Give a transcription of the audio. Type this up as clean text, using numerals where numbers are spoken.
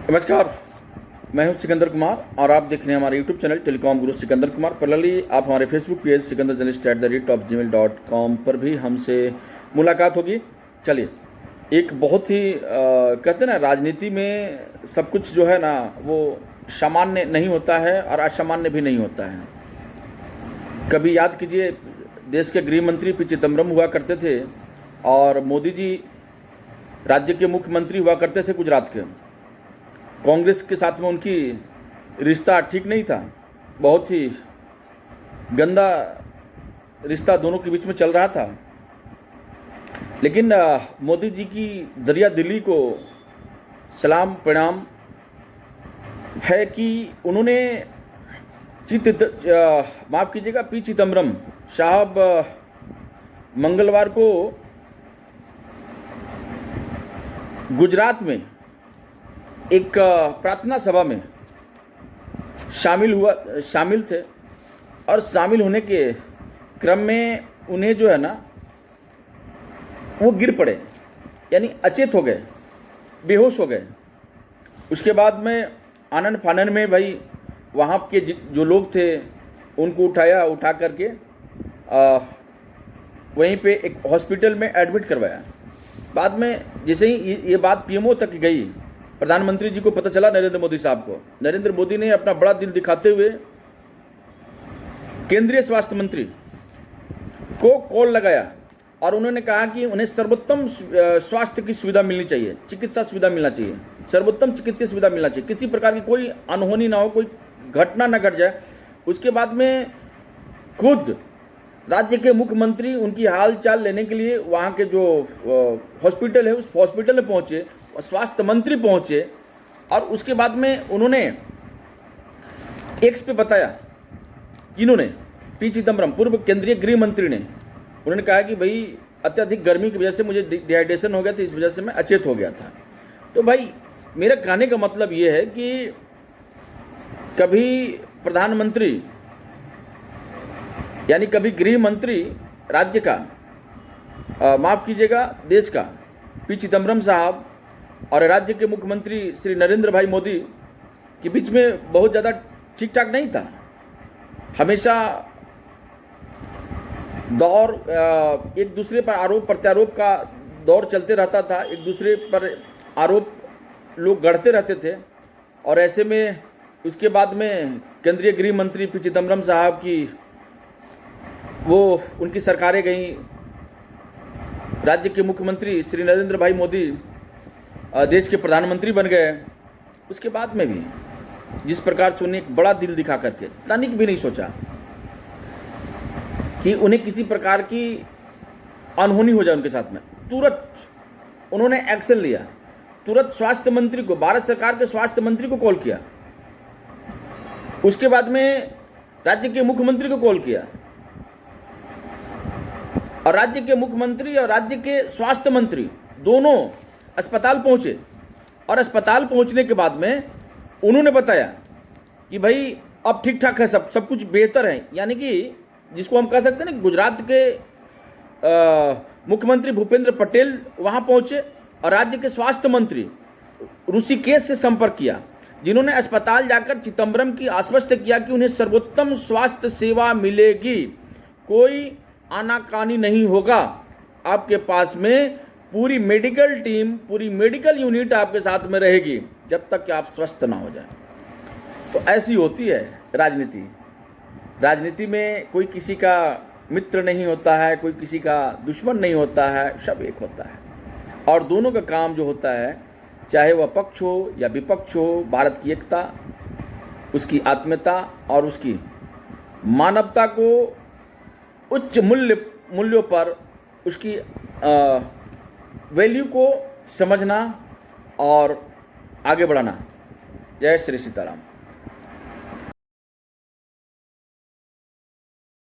नमस्कार, मैं हूं सिकंदर कुमार और आप देख रहे हैं हमारे यूट्यूब चैनल टेलीकॉम गुरु सिकंदर कुमार। पैरेलली आप हमारे फेसबुक पेज sikandar@gmail.com पर भी हमसे मुलाकात होगी। चलिए, एक बहुत ही कहते हैं ना, राजनीति में सब कुछ जो है ना वो सामान्य नहीं होता है और असामान्य भी नहीं होता है। कभी याद कीजिए, देश के गृह मंत्री पी चिदम्बरम हुआ करते थे और मोदी जी राज्य के मुख्यमंत्री हुआ करते थे गुजरात के। कांग्रेस के साथ में उनकी रिश्ता ठीक नहीं था, बहुत ही गंदा रिश्ता दोनों के बीच में चल रहा था। लेकिन मोदी जी की दरिया दिली को सलाम प्रणाम है कि उन्होंने माफ़ कीजिएगा, पी चिदम्बरम साहब मंगलवार को गुजरात में एक प्रार्थना सभा में शामिल थे और शामिल होने के क्रम में उन्हें जो है ना वो गिर पड़े, यानी अचेत हो गए, बेहोश हो गए। उसके बाद में आनन फानन में भाई वहाँ के जो लोग थे उनको उठा करके वहीं पे एक हॉस्पिटल में एडमिट करवाया। बाद में जैसे ही ये बात पीएमओ तक गई, प्रधानमंत्री जी को पता चला, नरेंद्र मोदी साहब को, नरेंद्र मोदी ने अपना बड़ा दिल दिखाते हुए केंद्रीय स्वास्थ्य मंत्री को कॉल लगाया और उन्होंने कहा कि उन्हें सर्वोत्तम स्वास्थ्य की सुविधा मिलनी चाहिए, चिकित्सा सुविधा मिलना चाहिए, सर्वोत्तम चिकित्सीय सुविधा मिलना चाहिए, किसी प्रकार की कोई अनहोनी ना हो, कोई घटना ना घट जाए। उसके बाद में खुद राज्य के मुख्यमंत्री उनकी हाल चाल लेने के लिए वहाँ के जो हॉस्पिटल है उस हॉस्पिटल में पहुँचे, स्वास्थ्य मंत्री पहुँचे और उसके बाद में उन्होंने एक्स पे बताया, इन्होंने पी चिदम्बरम पूर्व केंद्रीय गृह मंत्री ने, उन्होंने कहा कि भाई अत्यधिक गर्मी की वजह से मुझे डिहाइड्रेशन हो गया था, इस वजह से मैं अचेत हो गया था। तो भाई मेरा कहने का मतलब ये है कि कभी प्रधानमंत्री यानी कभी गृह मंत्री राज्य का माफ़ कीजिएगा देश का पी चिदम्बरम साहब और राज्य के मुख्यमंत्री श्री नरेंद्र भाई मोदी के बीच में बहुत ज़्यादा ठीक ठाक नहीं था। हमेशा दौर एक दूसरे पर आरोप प्रत्यारोप का दौर चलते रहता था, एक दूसरे पर आरोप लोग गढ़ते रहते थे और ऐसे में उसके बाद में केंद्रीय गृह मंत्री पी चिदम्बरम साहब की वो उनकी सरकारें गई, राज्य के मुख्यमंत्री श्री नरेंद्र भाई मोदी देश के प्रधानमंत्री बन गए। उसके बाद में भी जिस प्रकार से उन्हें एक बड़ा दिल दिखा करके, तनिक भी नहीं सोचा कि उन्हें किसी प्रकार की अनहोनी हो जाए उनके साथ में, तुरंत उन्होंने एक्शन लिया, तुरंत स्वास्थ्य मंत्री को, भारत सरकार के स्वास्थ्य मंत्री को कॉल किया, उसके बाद में राज्य के मुख्यमंत्री को कॉल किया और राज्य के मुख्यमंत्री और राज्य के स्वास्थ्य मंत्री दोनों अस्पताल पहुंचे और अस्पताल पहुंचने के बाद में उन्होंने बताया कि भाई अब ठीक ठाक है, सब कुछ बेहतर है। यानी कि जिसको हम कह सकते हैं ना, गुजरात के मुख्यमंत्री भूपेंद्र पटेल वहां पहुंचे और राज्य के स्वास्थ्य मंत्री ऋषिकेश से संपर्क किया, जिन्होंने अस्पताल जाकर चिदम्बरम की आश्वस्त किया कि उन्हें सर्वोत्तम स्वास्थ्य सेवा मिलेगी, कोई आनाकानी नहीं होगा, आपके पास में पूरी मेडिकल टीम, पूरी मेडिकल यूनिट आपके साथ में रहेगी जब तक कि आप स्वस्थ ना हो जाए। तो ऐसी होती है राजनीति। राजनीति में कोई किसी का मित्र नहीं होता है, कोई किसी का दुश्मन नहीं होता है, सब एक होता है और दोनों का काम जो होता है, चाहे वह पक्ष हो या विपक्ष हो, भारत की एकता, उसकी आत्मीयता और उसकी मानवता को उच्च मूल्यों पर उसकी वैल्यू को समझना और आगे बढ़ाना। जय श्री सीताराम।